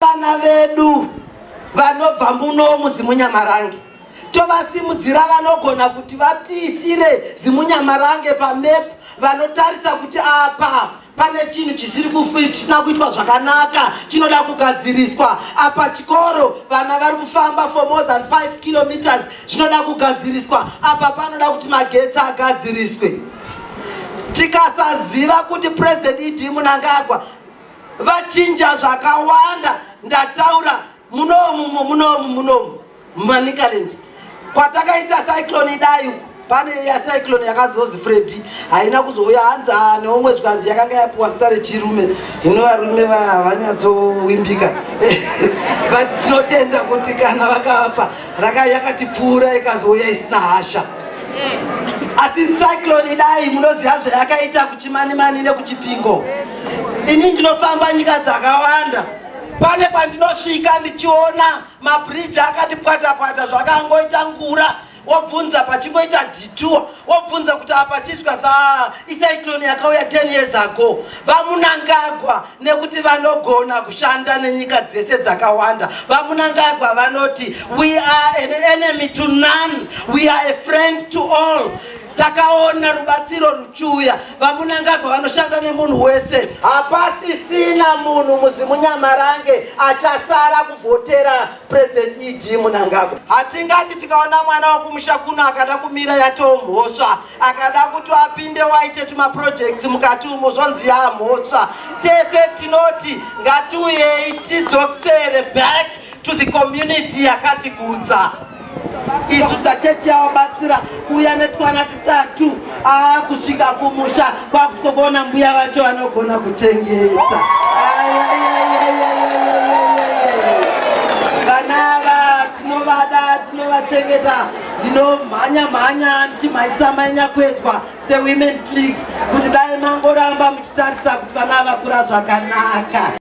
vana vedu vanobva muno Zimunyamarange tovasimudzira vanogona kuti vatiisire Zimunyamarange pamepu vanotarisa kuti apa pane chinhu chisina kuitwa zvakanaka chinoda kugadziriswa. Apa chikoro vana vari kufamba for more than 5 kilometers zvinoda kugadziriswa. Apa panoda kuti magetsi agadziriswe. Tikasaziva kuti President Mnangagwa vachinja zvakawanda, ndataura munomu Manicaland kwatakaita cyclone idai pane ya cyclone yakazonzi Freddy haina kuzouya hanzi neomwezvikazi yakanga yapuwa zita rechirume. Hino varume havanyatsowimbika but tinotenda kuti kana vakavapa yakatipfuura ikazouya isina hasha. Asi cyclone idai munoziva zvayakaita kuChimani-mani nekuChipingo. Ini ndinofamba nyika dzakawanda, pane pandinosvika ndichiona mabridge akati pwata-pwata zvakangoita ngura. Wobvunza pachingoita detour, wobvunza kuti apa chisvika icyclone yakauya 10 years ago. VaMnangagwa nekuti vanogona kushanda nenyika dzese dzakawanda. VaMnangagwa vanoti we are an enemy to none, we are a friend to all. Takaona rubatsiro ruchiuya. VaMnangagwa vanoshanda nemunhu wese. Hapasisina munhu muZimunyamarange achasara kuvhotera President Mnangagwa. Hatingati tikaona mwana wakumusha kuno akada kumira yatomhosva, akada kuti apinde waite tumaprojects mukati umo zvonzi yamhosva. Tese tinoti ngatiuyei tidzokesere back to the community yakatigutsa. Isu tachechi yawabatsira uya netwana tutatu kusvika kumusha kwakutokuona mbuya vacho vanogona kuchengeta. Vanava tinovada, tinovachengeta. Ndinomhanya ndichimhaisa mainyakwedzwa seWomen's League kuti dai mangoramba muchitarisa kuti vana vakura zvakanaka.